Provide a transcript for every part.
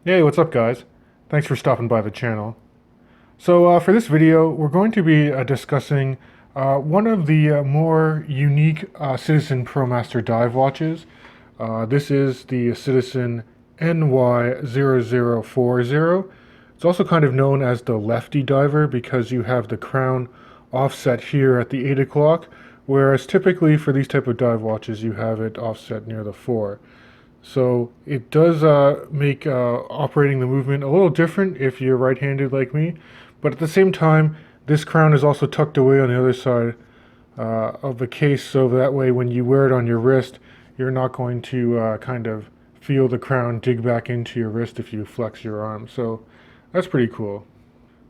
Hey, what's up guys? Thanks for stopping by the channel. So for this video, we're going to be discussing one of the more unique Citizen Promaster dive watches. This is the Citizen NY0040. It's also kind of known as the lefty diver because you have the crown offset here at the 8 o'clock, whereas typically for these type of dive watches you have it offset near the 4. So it does make operating the movement a little different if you're right-handed like me, but at the same time, this crown is also tucked away on the other side of the case, so that way when you wear it on your wrist, you're not going to kind of feel the crown dig back into your wrist if you flex your arm. So that's pretty cool.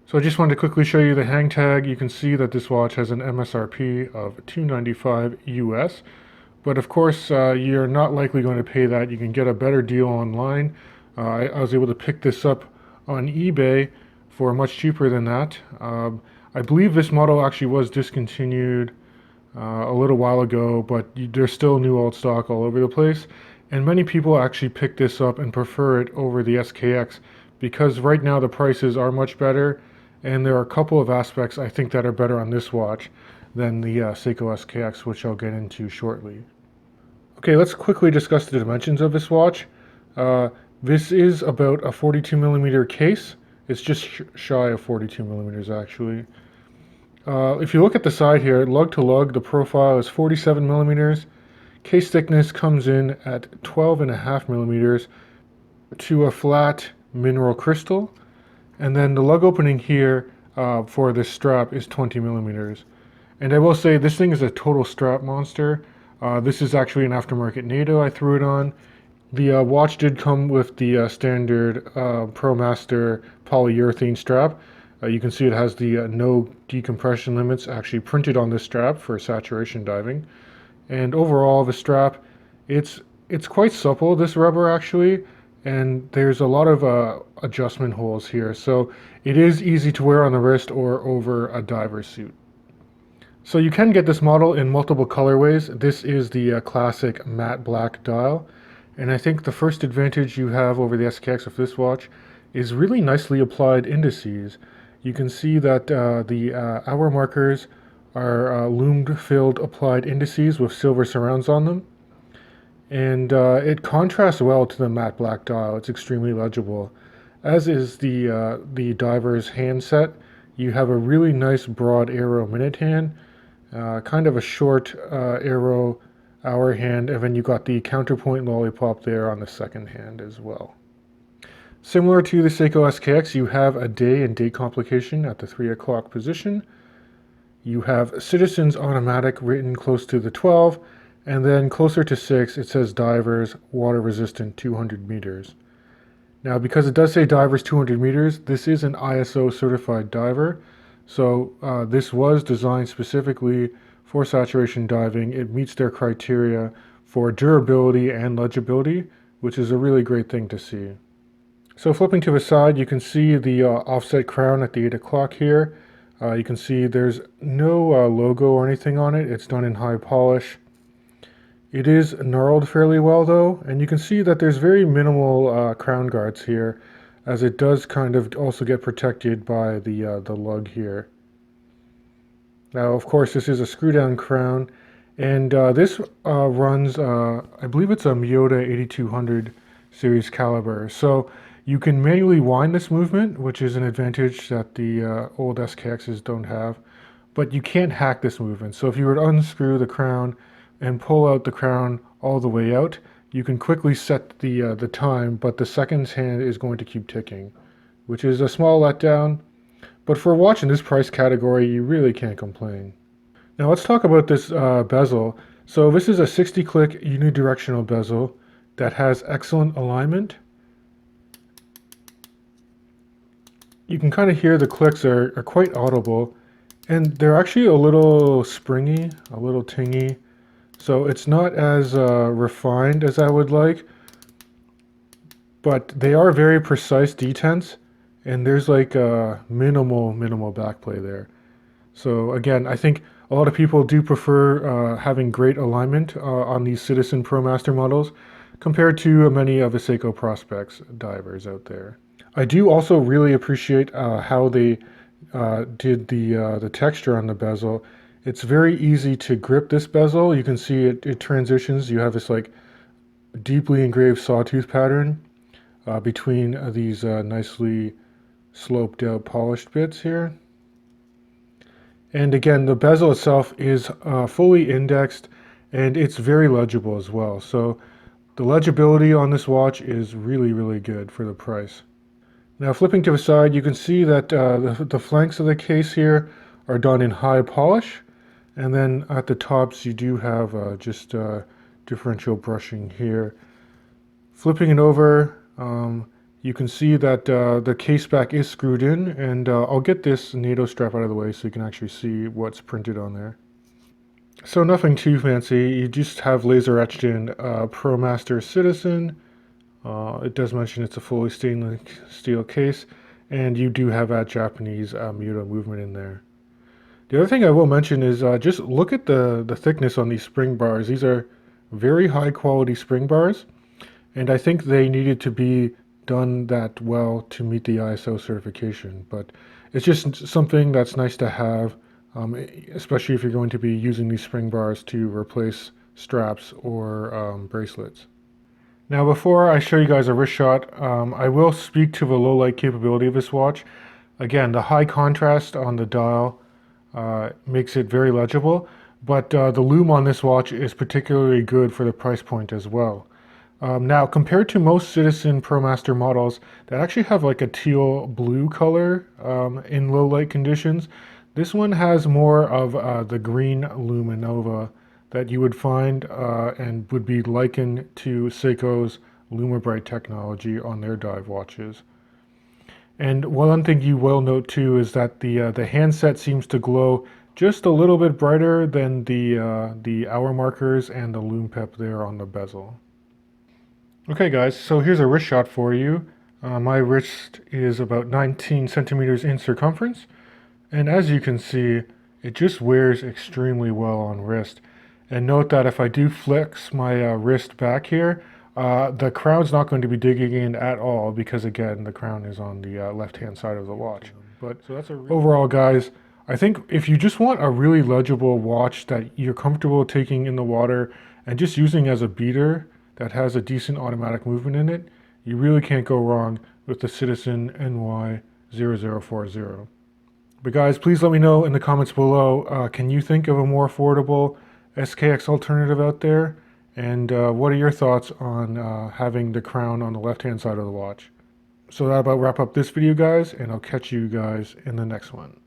So I just wanted to quickly show you the hang tag. You can see that this watch has an MSRP of $295 US. But of course, you're not likely going to pay that. You can get a better deal online. I was able to pick this up on eBay for much cheaper than that. I believe this model actually was discontinued a little while ago, but there's still new old stock all over the place. And many people actually pick this up and prefer it over the SKX because right now the prices are much better, and there are a couple of aspects I think that are better on this watch than the Seiko SKX, which I'll get into shortly. Okay, let's quickly discuss the dimensions of this watch. This is about a 42 millimeter case. It's just shy of 42 millimeters actually. If you look at the side here, lug to lug, the profile is 47 millimeters. Case thickness comes in at 12.5 millimeters to a flat mineral crystal. And then the lug opening here for this strap is 20 millimeters. And I will say this thing is a total strap monster. This is actually an aftermarket NATO I threw it on. The watch did come with the standard Promaster polyurethane strap. You can see it has the no decompression limits actually printed on this strap for saturation diving. And overall, the strap, it's quite supple, this rubber actually, and there's a lot of adjustment holes here. So it is easy to wear on the wrist or over a diver suit. So you can get this model in multiple colorways. This is the classic matte black dial. And I think the first advantage you have over the SKX of this watch is really nicely applied indices. You can see that the hour markers are loomed filled applied indices with silver surrounds on them. And it contrasts well to the matte black dial. It's extremely legible. As is the diver's handset. You have a really nice broad arrow minute hand. Kind of a short arrow hour hand, and then you got the counterpoint lollipop there on the second hand as well. Similar to the Seiko SKX, you have a day and date complication at the 3 o'clock position. You have Citizen's automatic written close to the 12, and then closer to 6 it says divers water resistant 200 meters. Now because it does say divers 200 meters, this is an ISO certified diver. So this was designed specifically for saturation diving. It meets their criteria for durability and legibility, which is a really great thing to see. So flipping to the side, you can see the offset crown at the 8 o'clock here. You can see there's no logo or anything on it. It's done in high polish. It is knurled fairly well though, and you can see that there's very minimal crown guards here, as it does kind of also get protected by the lug here. Now, of course, this is a screw-down crown, and this runs, I believe it's a Miyota 8200 series caliber. So you can manually wind this movement, which is an advantage that the old SKXs don't have, but you can't hack this movement. So if you were to unscrew the crown and pull out the crown all the way out, you can quickly set the time, but the seconds hand is going to keep ticking, which is a small letdown. But for watching this price category, you really can't complain. Now let's talk about this bezel. So this is a 60-click unidirectional bezel that has excellent alignment. You can kind of hear the clicks are quite audible, and they're actually a little springy, a little tingy. So it's not as refined as I would like, but they are very precise detents, and there's like a minimal backplay there. So again, I think a lot of people do prefer having great alignment on these Citizen Promaster models, compared to many of the Seiko Prospex divers out there. I do also really appreciate how they did the texture on the bezel. It's very easy to grip this bezel. You can see it transitions. You have this like deeply engraved sawtooth pattern between these nicely sloped out polished bits here. And again, the bezel itself is fully indexed and it's very legible as well. So the legibility on this watch is really, really good for the price. Now flipping to the side, you can see that the flanks of the case here are done in high polish. And then at the tops, you do have just differential brushing here. Flipping it over, you can see that the case back is screwed in, and I'll get this NATO strap out of the way so you can actually see what's printed on there. So nothing too fancy, you just have laser etched in Promaster Citizen. It does mention it's a fully stainless steel case, and you do have that Japanese Muto movement in there. The other thing I will mention is just look at the thickness on these spring bars. These are very high quality spring bars, and I think they needed to be done that well to meet the ISO certification. But it's just something that's nice to have, especially if you're going to be using these spring bars to replace straps or bracelets. Now before I show you guys a wrist shot, I will speak to the low light capability of this watch. Again, the high contrast on the dial makes it very legible, but the lume on this watch is particularly good for the price point as well. Now, compared to most Citizen Promaster models that actually have like a teal blue color in low light conditions, this one has more of the green luminova that you would find and would be likened to Seiko's LumiBrite technology on their dive watches. And one thing you will note too is that the handset seems to glow just a little bit brighter than the hour markers and the lume pep there on the bezel. Okay guys, so here's a wrist shot for you. My wrist is about 19 centimeters in circumference, and as you can see, it just wears extremely well on wrist. And note that if I do flex my wrist back here, the crown's not going to be digging in at all because again, the crown is on the left-hand side of the watch. But so that's overall guys, I think if you just want a really legible watch that you're comfortable taking in the water and just using as a beater, that has a decent automatic movement in it, you really can't go wrong with the Citizen NY0040. But guys, please let me know in the comments below, can you think of a more affordable SKX alternative out there? And what are your thoughts on having the crown on the left-hand side of the watch? So that about wrap up this video, guys, and I'll catch you guys in the next one.